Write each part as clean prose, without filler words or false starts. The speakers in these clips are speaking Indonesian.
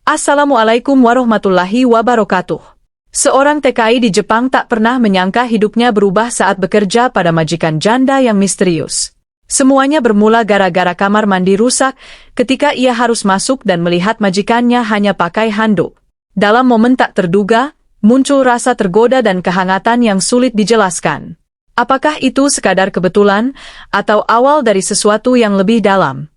Assalamualaikum warahmatullahi wabarakatuh. Seorang TKI di Jepang tak pernah menyangka hidupnya berubah saat bekerja pada majikan janda yang misterius. Semuanya bermula gara-gara kamar mandi rusak ketika ia harus masuk dan melihat majikannya hanya pakai handuk. Dalam momen tak terduga, muncul rasa tergoda dan kehangatan yang sulit dijelaskan. Apakah itu sekadar kebetulan atau awal dari sesuatu yang lebih dalam?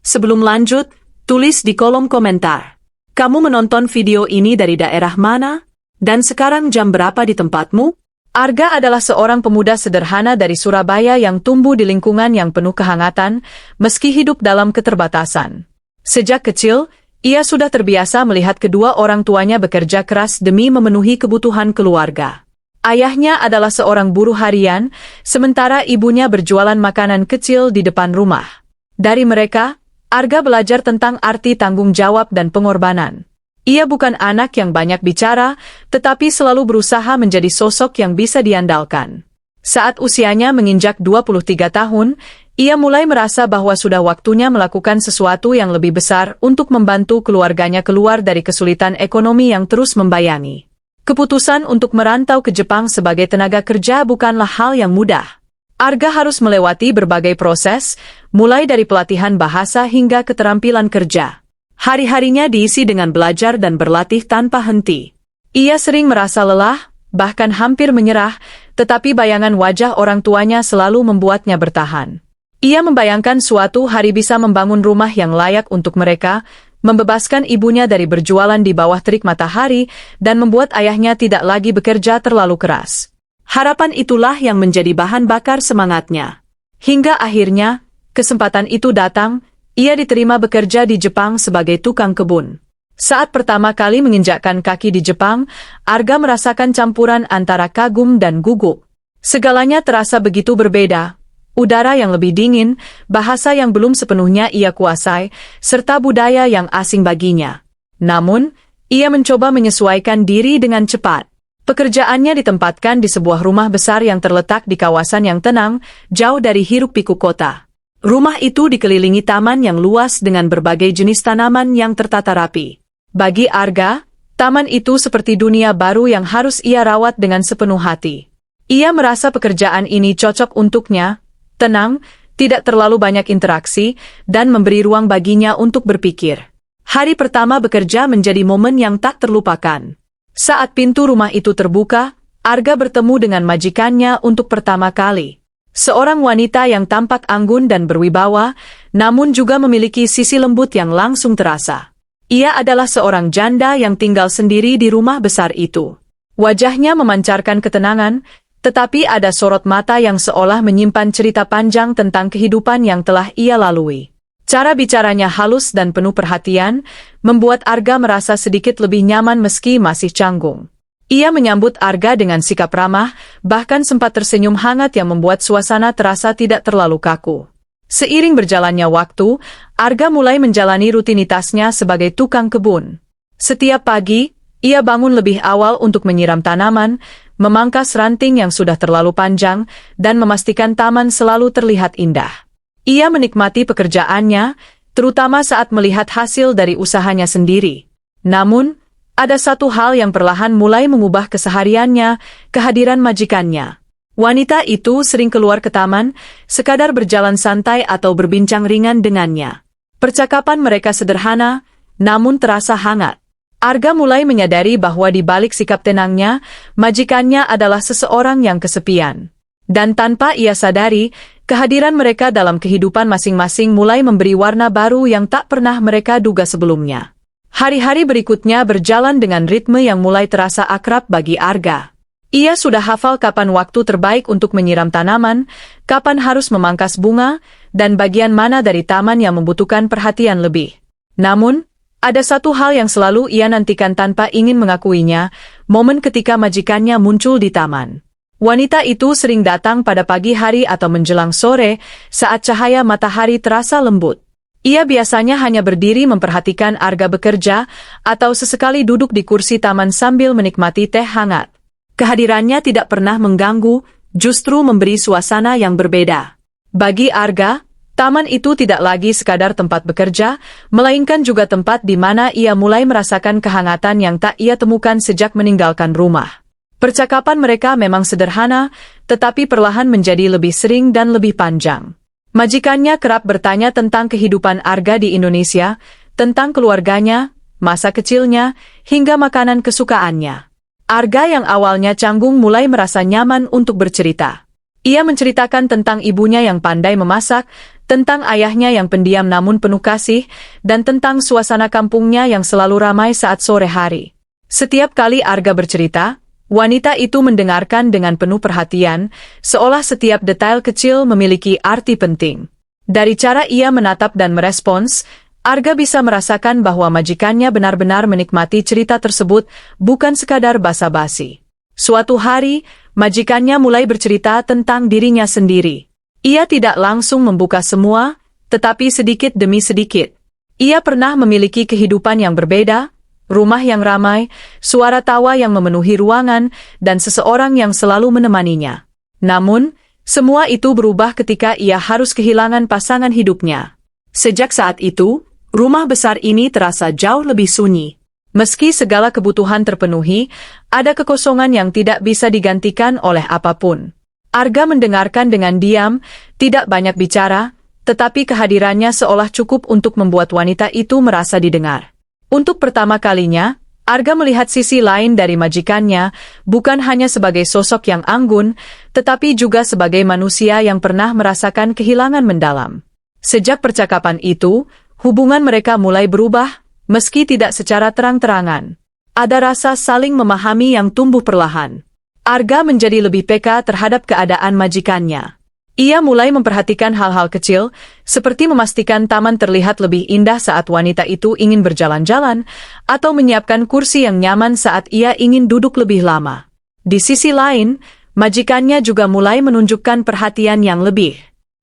Sebelum lanjut, tulis di kolom komentar. Kamu menonton video ini dari daerah mana? Dan sekarang jam berapa di tempatmu? Arga adalah seorang pemuda sederhana dari Surabaya yang tumbuh di lingkungan yang penuh kehangatan, meski hidup dalam keterbatasan. Sejak kecil, ia sudah terbiasa melihat kedua orang tuanya bekerja keras demi memenuhi kebutuhan keluarga. Ayahnya adalah seorang buruh harian, sementara ibunya berjualan makanan kecil di depan rumah. Dari mereka, Arga belajar tentang arti tanggung jawab dan pengorbanan. Ia bukan anak yang banyak bicara, tetapi selalu berusaha menjadi sosok yang bisa diandalkan. Saat usianya menginjak 23 tahun, ia mulai merasa bahwa sudah waktunya melakukan sesuatu yang lebih besar untuk membantu keluarganya keluar dari kesulitan ekonomi yang terus membayangi. Keputusan untuk merantau ke Jepang sebagai tenaga kerja bukanlah hal yang mudah. Arga harus melewati berbagai proses, mulai dari pelatihan bahasa hingga keterampilan kerja. Hari-harinya diisi dengan belajar dan berlatih tanpa henti. Ia sering merasa lelah, bahkan hampir menyerah, tetapi bayangan wajah orang tuanya selalu membuatnya bertahan. Ia membayangkan suatu hari bisa membangun rumah yang layak untuk mereka, membebaskan ibunya dari berjualan di bawah terik matahari, dan membuat ayahnya tidak lagi bekerja terlalu keras. Harapan itulah yang menjadi bahan bakar semangatnya. Hingga akhirnya, kesempatan itu datang, ia diterima bekerja di Jepang sebagai tukang kebun. Saat pertama kali menginjakkan kaki di Jepang, Arga merasakan campuran antara kagum dan gugup. Segalanya terasa begitu berbeda. Udara yang lebih dingin, bahasa yang belum sepenuhnya ia kuasai, serta budaya yang asing baginya. Namun, ia mencoba menyesuaikan diri dengan cepat. Pekerjaannya ditempatkan di sebuah rumah besar yang terletak di kawasan yang tenang, jauh dari hiruk-pikuk kota. Rumah itu dikelilingi taman yang luas dengan berbagai jenis tanaman yang tertata rapi. Bagi Arga, taman itu seperti dunia baru yang harus ia rawat dengan sepenuh hati. Ia merasa pekerjaan ini cocok untuknya, tenang, tidak terlalu banyak interaksi, dan memberi ruang baginya untuk berpikir. Hari pertama bekerja menjadi momen yang tak terlupakan. Saat pintu rumah itu terbuka, Arga bertemu dengan majikannya untuk pertama kali. Seorang wanita yang tampak anggun dan berwibawa, namun juga memiliki sisi lembut yang langsung terasa. Ia adalah seorang janda yang tinggal sendiri di rumah besar itu. Wajahnya memancarkan ketenangan, tetapi ada sorot mata yang seolah menyimpan cerita panjang tentang kehidupan yang telah ia lalui. Cara bicaranya halus dan penuh perhatian, membuat Arga merasa sedikit lebih nyaman meski masih canggung. Ia menyambut Arga dengan sikap ramah, bahkan sempat tersenyum hangat yang membuat suasana terasa tidak terlalu kaku. Seiring berjalannya waktu, Arga mulai menjalani rutinitasnya sebagai tukang kebun. Setiap pagi, ia bangun lebih awal untuk menyiram tanaman, memangkas ranting yang sudah terlalu panjang, dan memastikan taman selalu terlihat indah. Ia menikmati pekerjaannya, terutama saat melihat hasil dari usahanya sendiri. Namun, ada satu hal yang perlahan mulai mengubah kesehariannya, kehadiran majikannya. Wanita itu sering keluar ke taman, sekadar berjalan santai atau berbincang ringan dengannya. Percakapan mereka sederhana, namun terasa hangat. Arga mulai menyadari bahwa di balik sikap tenangnya, majikannya adalah seseorang yang kesepian. Dan tanpa ia sadari, kehadiran mereka dalam kehidupan masing-masing mulai memberi warna baru yang tak pernah mereka duga sebelumnya. Hari-hari berikutnya berjalan dengan ritme yang mulai terasa akrab bagi Arga. Ia sudah hafal kapan waktu terbaik untuk menyiram tanaman, kapan harus memangkas bunga, dan bagian mana dari taman yang membutuhkan perhatian lebih. Namun, ada satu hal yang selalu ia nantikan tanpa ingin mengakuinya, momen ketika majikannya muncul di taman. Wanita itu sering datang pada pagi hari atau menjelang sore, saat cahaya matahari terasa lembut. Ia biasanya hanya berdiri memperhatikan Arga bekerja, atau sesekali duduk di kursi taman sambil menikmati teh hangat. Kehadirannya tidak pernah mengganggu, justru memberi suasana yang berbeda. Bagi Arga, Taman itu tidak lagi sekadar tempat bekerja, melainkan juga tempat di mana ia mulai merasakan kehangatan yang tak ia temukan sejak meninggalkan rumah. Percakapan mereka memang sederhana, tetapi perlahan menjadi lebih sering dan lebih panjang. Majikannya kerap bertanya tentang kehidupan Arga di Indonesia, tentang keluarganya, masa kecilnya, hingga makanan kesukaannya. Arga yang awalnya canggung mulai merasa nyaman untuk bercerita. Ia menceritakan tentang ibunya yang pandai memasak, tentang ayahnya yang pendiam namun penuh kasih, dan tentang suasana kampungnya yang selalu ramai saat sore hari. Setiap kali Arga bercerita, wanita itu mendengarkan dengan penuh perhatian, seolah setiap detail kecil memiliki arti penting. Dari cara ia menatap dan merespons, Arga bisa merasakan bahwa majikannya benar-benar menikmati cerita tersebut, bukan sekadar basa-basi. Suatu hari, majikannya mulai bercerita tentang dirinya sendiri. Ia tidak langsung membuka semua, tetapi sedikit demi sedikit. Ia pernah memiliki kehidupan yang berbeda, rumah yang ramai, suara tawa yang memenuhi ruangan, dan seseorang yang selalu menemaninya. Namun, semua itu berubah ketika ia harus kehilangan pasangan hidupnya. Sejak saat itu, rumah besar ini terasa jauh lebih sunyi. Meski segala kebutuhan terpenuhi, ada kekosongan yang tidak bisa digantikan oleh apapun. Arga mendengarkan dengan diam, tidak banyak bicara, tetapi kehadirannya seolah cukup untuk membuat wanita itu merasa didengar. Untuk pertama kalinya, Arga melihat sisi lain dari majikannya, bukan hanya sebagai sosok yang anggun, tetapi juga sebagai manusia yang pernah merasakan kehilangan mendalam. Sejak percakapan itu, hubungan mereka mulai berubah, meski tidak secara terang-terangan. Ada rasa saling memahami yang tumbuh perlahan. Arga menjadi lebih peka terhadap keadaan majikannya. Ia mulai memperhatikan hal-hal kecil, seperti memastikan taman terlihat lebih indah saat wanita itu ingin berjalan-jalan, atau menyiapkan kursi yang nyaman saat ia ingin duduk lebih lama. Di sisi lain, majikannya juga mulai menunjukkan perhatian yang lebih.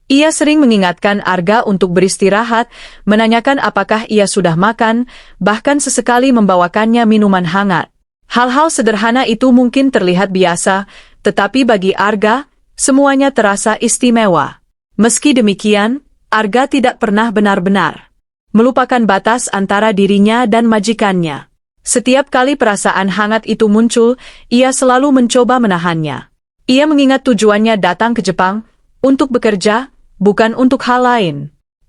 Ia sering mengingatkan Arga untuk beristirahat, menanyakan apakah ia sudah makan, bahkan sesekali membawakannya minuman hangat. Hal-hal sederhana itu mungkin terlihat biasa, tetapi bagi Arga, semuanya terasa istimewa. Meski demikian, Arga tidak pernah benar-benar melupakan batas antara dirinya dan majikannya. Setiap kali perasaan hangat itu muncul, ia selalu mencoba menahannya. Ia mengingat tujuannya datang ke Jepang untuk bekerja, bukan untuk hal lain.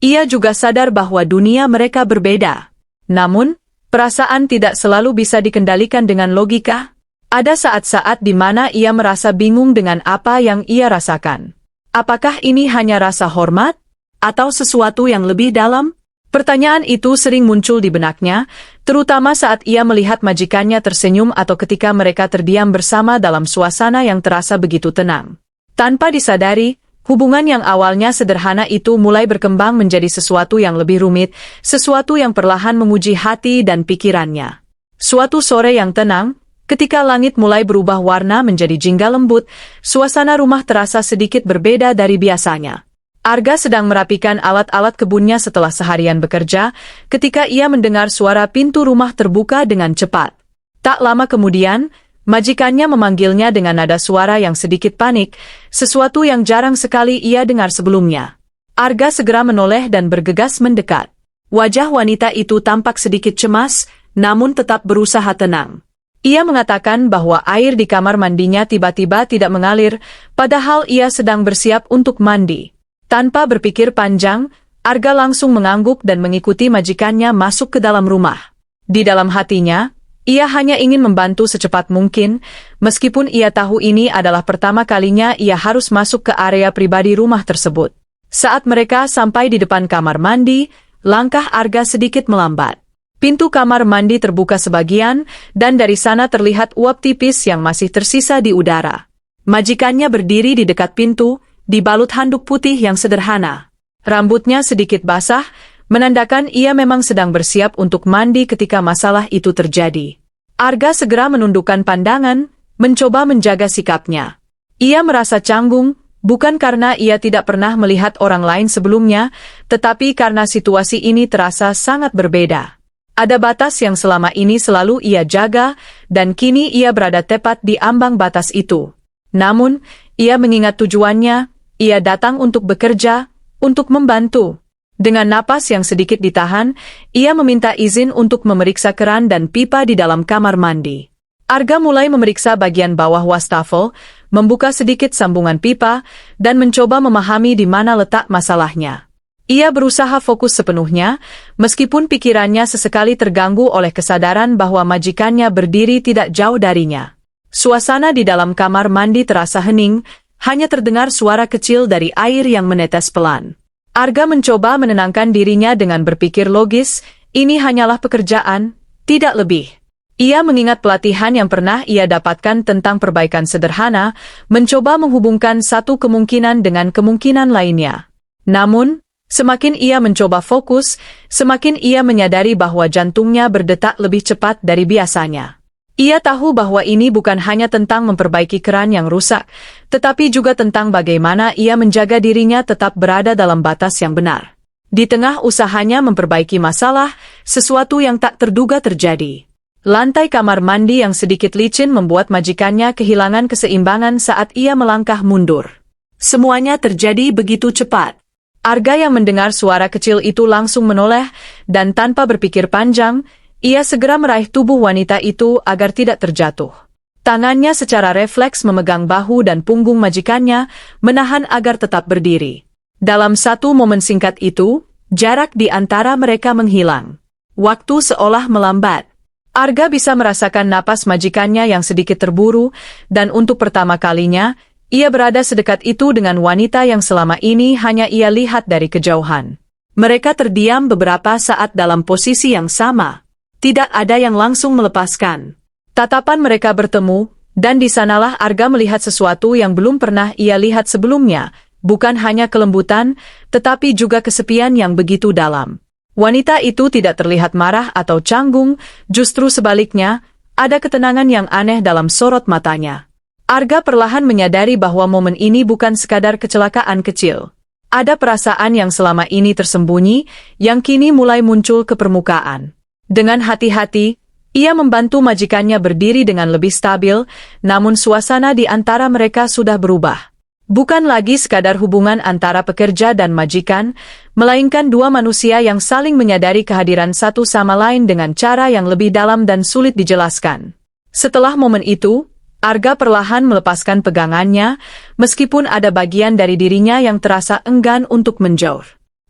Ia juga sadar bahwa dunia mereka berbeda. Namun, perasaan tidak selalu bisa dikendalikan dengan logika. Ada saat-saat di mana ia merasa bingung dengan apa yang ia rasakan. Apakah ini hanya rasa hormat? Atau sesuatu yang lebih dalam? Pertanyaan itu sering muncul di benaknya, terutama saat ia melihat majikannya tersenyum atau ketika mereka terdiam bersama dalam suasana yang terasa begitu tenang. Tanpa disadari, hubungan yang awalnya sederhana itu mulai berkembang menjadi sesuatu yang lebih rumit, sesuatu yang perlahan menguji hati dan pikirannya. Suatu sore yang tenang, ketika langit mulai berubah warna menjadi jingga lembut, suasana rumah terasa sedikit berbeda dari biasanya. Arga sedang merapikan alat-alat kebunnya setelah seharian bekerja, ketika ia mendengar suara pintu rumah terbuka dengan cepat. Tak lama kemudian, majikannya memanggilnya dengan nada suara yang sedikit panik, sesuatu yang jarang sekali ia dengar sebelumnya. Arga segera menoleh dan bergegas mendekat. Wajah wanita itu tampak sedikit cemas, namun tetap berusaha tenang. Ia mengatakan bahwa air di kamar mandinya tiba-tiba tidak mengalir, padahal ia sedang bersiap untuk mandi. Tanpa berpikir panjang, Arga langsung mengangguk dan mengikuti majikannya masuk ke dalam rumah. Di dalam hatinya, ia hanya ingin membantu secepat mungkin, meskipun ia tahu ini adalah pertama kalinya ia harus masuk ke area pribadi rumah tersebut. Saat mereka sampai di depan kamar mandi, langkah Arga sedikit melambat. Pintu kamar mandi terbuka sebagian, dan dari sana terlihat uap tipis yang masih tersisa di udara. Majikannya berdiri di dekat pintu, dibalut handuk putih yang sederhana. Rambutnya sedikit basah, menandakan ia memang sedang bersiap untuk mandi ketika masalah itu terjadi. Arga segera menundukkan pandangan, mencoba menjaga sikapnya. Ia merasa canggung, bukan karena ia tidak pernah melihat orang lain sebelumnya, tetapi karena situasi ini terasa sangat berbeda. Ada batas yang selama ini selalu ia jaga, dan kini ia berada tepat di ambang batas itu. Namun, ia mengingat tujuannya, ia datang untuk bekerja, Untuk membantu. Dengan napas yang sedikit ditahan, ia meminta izin untuk memeriksa keran dan pipa di dalam kamar mandi. Arga mulai memeriksa bagian bawah wastafel, membuka sedikit sambungan pipa, dan mencoba memahami di mana letak masalahnya. Ia berusaha fokus sepenuhnya, meskipun pikirannya sesekali terganggu oleh kesadaran bahwa majikannya berdiri tidak jauh darinya. Suasana di dalam kamar mandi terasa hening, hanya terdengar suara kecil dari air yang menetes pelan. Arga mencoba menenangkan dirinya dengan berpikir logis, ini hanyalah pekerjaan, tidak lebih. Ia mengingat pelatihan yang pernah ia dapatkan tentang perbaikan sederhana, mencoba menghubungkan satu kemungkinan dengan kemungkinan lainnya. Namun, semakin ia mencoba fokus, semakin ia menyadari bahwa jantungnya berdetak lebih cepat dari biasanya. Ia tahu bahwa ini bukan hanya tentang memperbaiki keran yang rusak, tetapi juga tentang bagaimana ia menjaga dirinya tetap berada dalam batas yang benar. Di tengah usahanya memperbaiki masalah, sesuatu yang tak terduga terjadi. Lantai kamar mandi yang sedikit licin membuat majikannya kehilangan keseimbangan saat ia melangkah mundur. Semuanya terjadi begitu cepat. Arga yang mendengar suara kecil itu langsung menoleh, dan tanpa berpikir panjang, ia segera meraih tubuh wanita itu agar tidak terjatuh. Tangannya secara refleks memegang bahu dan punggung majikannya, menahan agar tetap berdiri. Dalam satu momen singkat itu, jarak di antara mereka menghilang. Waktu seolah melambat. Arga bisa merasakan napas majikannya yang sedikit terburu, dan untuk pertama kalinya, ia berada sedekat itu dengan wanita yang selama ini hanya ia lihat dari kejauhan. Mereka terdiam beberapa saat dalam posisi yang sama. Tidak ada yang langsung melepaskan. Tatapan mereka bertemu, dan di sanalah Arga melihat sesuatu yang belum pernah ia lihat sebelumnya, bukan hanya kelembutan, tetapi juga kesepian yang begitu dalam. Wanita itu tidak terlihat marah atau canggung, justru sebaliknya, ada ketenangan yang aneh dalam sorot matanya. Arga perlahan menyadari bahwa momen ini bukan sekadar kecelakaan kecil. Ada perasaan yang selama ini tersembunyi, yang kini mulai muncul ke permukaan. Dengan hati-hati, ia membantu majikannya berdiri dengan lebih stabil, namun suasana di antara mereka sudah berubah. Bukan lagi sekadar hubungan antara pekerja dan majikan, melainkan dua manusia yang saling menyadari kehadiran satu sama lain dengan cara yang lebih dalam dan sulit dijelaskan. Setelah momen itu, Arga perlahan melepaskan pegangannya, meskipun ada bagian dari dirinya yang terasa enggan untuk menjauh.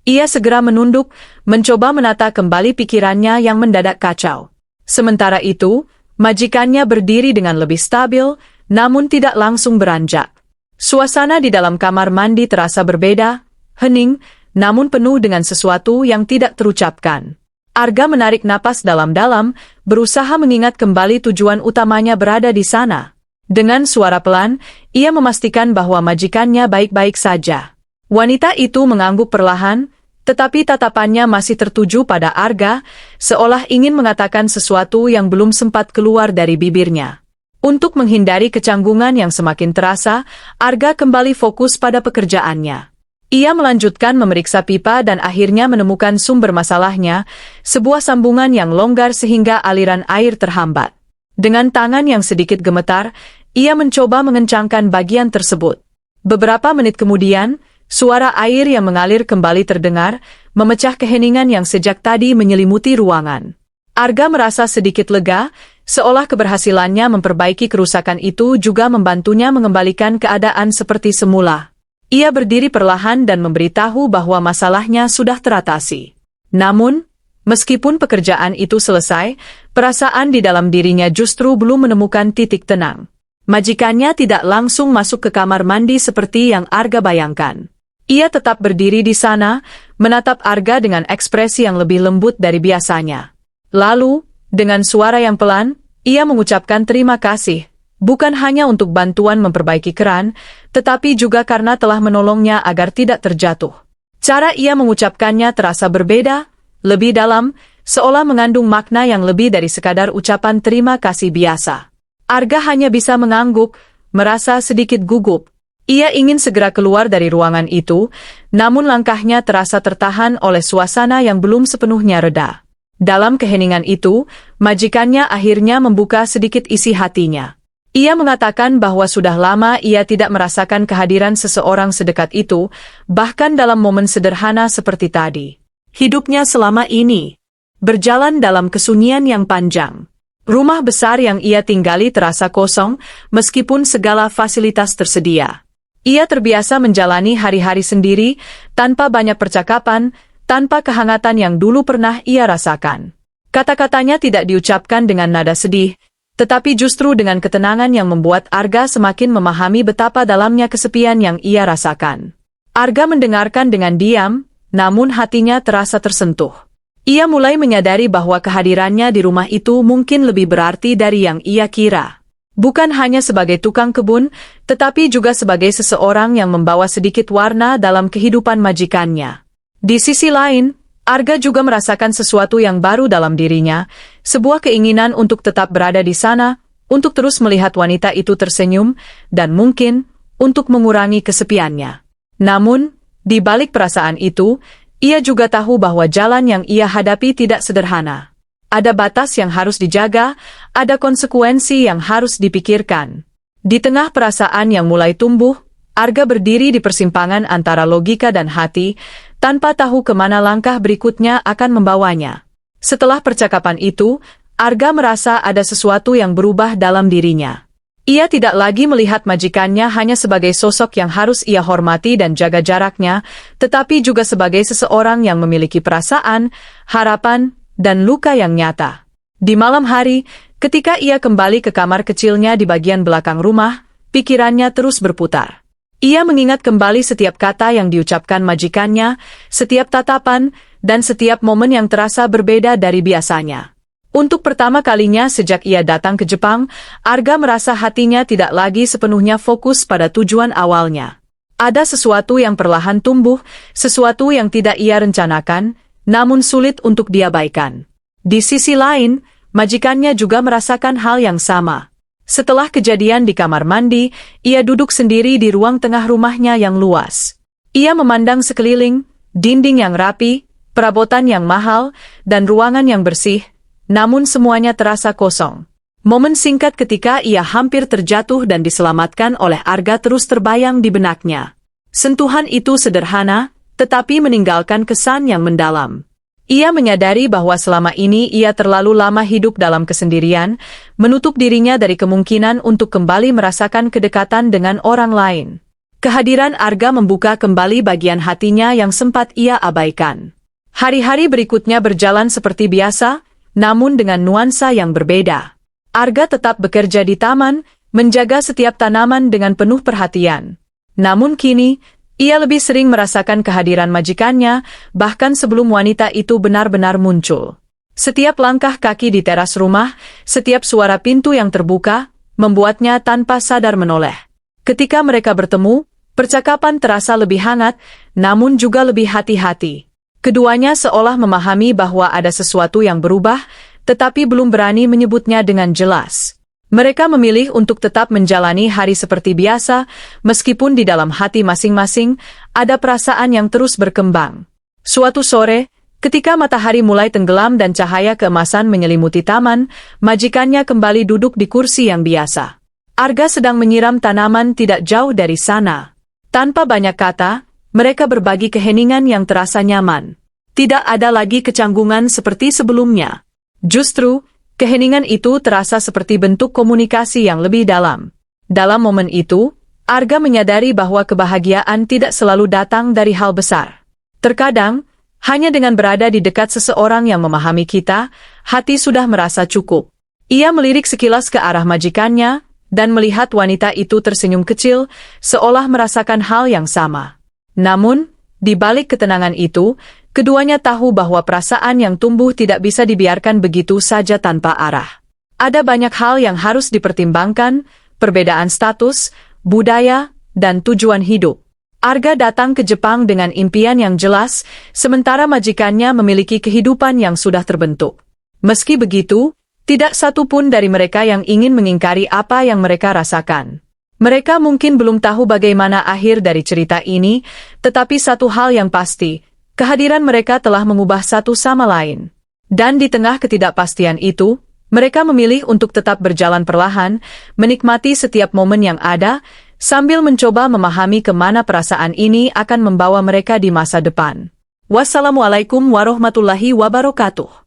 Ia segera menunduk, mencoba menata kembali pikirannya yang mendadak kacau. Sementara itu, majikannya berdiri dengan lebih stabil, namun tidak langsung beranjak. Suasana di dalam kamar mandi terasa berbeda, hening, namun penuh dengan sesuatu yang tidak terucapkan. Arga menarik napas dalam-dalam, berusaha mengingat kembali tujuan utamanya berada di sana. Dengan suara pelan, ia memastikan bahwa majikannya baik-baik saja. Wanita itu mengangguk perlahan, tetapi tatapannya masih tertuju pada Arga, seolah ingin mengatakan sesuatu yang belum sempat keluar dari bibirnya. Untuk menghindari kecanggungan yang semakin terasa, Arga kembali fokus pada pekerjaannya. Ia melanjutkan memeriksa pipa dan akhirnya menemukan sumber masalahnya, sebuah sambungan yang longgar sehingga aliran air terhambat. Dengan tangan yang sedikit gemetar, ia mencoba mengencangkan bagian tersebut. Beberapa menit kemudian, suara air yang mengalir kembali terdengar, memecah keheningan yang sejak tadi menyelimuti ruangan. Arga merasa sedikit lega, seolah keberhasilannya memperbaiki kerusakan itu juga membantunya mengembalikan keadaan seperti semula. Ia berdiri perlahan dan memberitahu bahwa masalahnya sudah teratasi. Namun, meskipun pekerjaan itu selesai, perasaan di dalam dirinya justru belum menemukan titik tenang. Majikannya tidak langsung masuk ke kamar mandi seperti yang Arga bayangkan. Ia tetap berdiri di sana, menatap Arga dengan ekspresi yang lebih lembut dari biasanya. Lalu, dengan suara yang pelan, ia mengucapkan terima kasih, bukan hanya untuk bantuan memperbaiki keran, tetapi juga karena telah menolongnya agar tidak terjatuh. Cara ia mengucapkannya terasa berbeda, lebih dalam, seolah mengandung makna yang lebih dari sekadar ucapan terima kasih biasa. Arga hanya bisa mengangguk, merasa sedikit gugup. Ia ingin segera keluar dari ruangan itu, namun langkahnya terasa tertahan oleh suasana yang belum sepenuhnya reda. Dalam keheningan itu, majikannya akhirnya membuka sedikit isi hatinya. Ia mengatakan bahwa sudah lama ia tidak merasakan kehadiran seseorang sedekat itu, bahkan dalam momen sederhana seperti tadi. Hidupnya selama ini berjalan dalam kesunyian yang panjang. Rumah besar yang ia tinggali terasa kosong, meskipun segala fasilitas tersedia. Ia terbiasa menjalani hari-hari sendiri, tanpa banyak percakapan, tanpa kehangatan yang dulu pernah ia rasakan. Kata-katanya tidak diucapkan dengan nada sedih, tetapi justru dengan ketenangan yang membuat Arga semakin memahami betapa dalamnya kesepian yang ia rasakan. Arga mendengarkan dengan diam, namun hatinya terasa tersentuh. Ia mulai menyadari bahwa kehadirannya di rumah itu mungkin lebih berarti dari yang ia kira. Bukan hanya sebagai tukang kebun, tetapi juga sebagai seseorang yang membawa sedikit warna dalam kehidupan majikannya. Di sisi lain, Arga juga merasakan sesuatu yang baru dalam dirinya, sebuah keinginan untuk tetap berada di sana, untuk terus melihat wanita itu tersenyum, dan mungkin untuk mengurangi kesepiannya. Namun, di balik perasaan itu, ia juga tahu bahwa jalan yang ia hadapi tidak sederhana. Ada batas yang harus dijaga, ada konsekuensi yang harus dipikirkan. Di tengah perasaan yang mulai tumbuh, Arga berdiri di persimpangan antara logika dan hati, tanpa tahu kemana langkah berikutnya akan membawanya. Setelah percakapan itu, Arga merasa ada sesuatu yang berubah dalam dirinya. Ia tidak lagi melihat majikannya hanya sebagai sosok yang harus ia hormati dan jaga jaraknya, tetapi juga sebagai seseorang yang memiliki perasaan, harapan, dan luka yang nyata. Di malam hari, ketika ia kembali ke kamar kecilnya di bagian belakang rumah, pikirannya terus berputar. Ia mengingat kembali setiap kata yang diucapkan majikannya, setiap tatapan, dan setiap momen yang terasa berbeda dari biasanya. Untuk pertama kalinya sejak ia datang ke Jepang, Arga merasa hatinya tidak lagi sepenuhnya fokus pada tujuan awalnya. Ada sesuatu yang perlahan tumbuh, sesuatu yang tidak ia rencanakan, namun sulit untuk diabaikan. Di sisi lain, majikannya juga merasakan hal yang sama. Setelah kejadian di kamar mandi, ia duduk sendiri di ruang tengah rumahnya yang luas. Ia memandang sekeliling, dinding yang rapi, perabotan yang mahal, dan ruangan yang bersih, namun semuanya terasa kosong. Momen singkat ketika ia hampir terjatuh dan diselamatkan oleh Arga terus terbayang di benaknya. Sentuhan itu sederhana, tetapi meninggalkan kesan yang mendalam. Ia menyadari bahwa selama ini ia terlalu lama hidup dalam kesendirian, menutup dirinya dari kemungkinan untuk kembali merasakan kedekatan dengan orang lain. Kehadiran Arga membuka kembali bagian hatinya yang sempat ia abaikan. Hari-hari berikutnya berjalan seperti biasa, namun dengan nuansa yang berbeda. Arga tetap bekerja di taman, menjaga setiap tanaman dengan penuh perhatian. Namun kini, ia lebih sering merasakan kehadiran majikannya, bahkan sebelum wanita itu benar-benar muncul. Setiap langkah kaki di teras rumah, setiap suara pintu yang terbuka, membuatnya tanpa sadar menoleh. Ketika mereka bertemu, percakapan terasa lebih hangat, namun juga lebih hati-hati. Keduanya seolah memahami bahwa ada sesuatu yang berubah, tetapi belum berani menyebutnya dengan jelas. Mereka memilih untuk tetap menjalani hari seperti biasa, meskipun di dalam hati masing-masing ada perasaan yang terus berkembang. Suatu sore, ketika matahari mulai tenggelam dan cahaya keemasan menyelimuti taman, majikannya kembali duduk di kursi yang biasa. Arga sedang menyiram tanaman tidak jauh dari sana. Tanpa banyak kata, mereka berbagi keheningan yang terasa nyaman. Tidak ada lagi kecanggungan seperti sebelumnya. Justru, keheningan itu terasa seperti bentuk komunikasi yang lebih dalam. Dalam momen itu, Arga menyadari bahwa kebahagiaan tidak selalu datang dari hal besar. Terkadang, hanya dengan berada di dekat seseorang yang memahami kita, hati sudah merasa cukup. Ia melirik sekilas ke arah majikannya, dan melihat wanita itu tersenyum kecil, seolah merasakan hal yang sama. Namun, di balik ketenangan itu, keduanya tahu bahwa perasaan yang tumbuh tidak bisa dibiarkan begitu saja tanpa arah. Ada banyak hal yang harus dipertimbangkan, perbedaan status, budaya, dan tujuan hidup. Arga datang ke Jepang dengan impian yang jelas, sementara majikannya memiliki kehidupan yang sudah terbentuk. Meski begitu, tidak satu pun dari mereka yang ingin mengingkari apa yang mereka rasakan. Mereka mungkin belum tahu bagaimana akhir dari cerita ini, tetapi satu hal yang pasti, kehadiran mereka telah mengubah satu sama lain. Dan di tengah ketidakpastian itu, Mereka memilih untuk tetap berjalan perlahan, menikmati setiap momen yang ada, sambil mencoba memahami kemana perasaan ini akan membawa mereka di masa depan. Wassalamualaikum warahmatullahi wabarakatuh.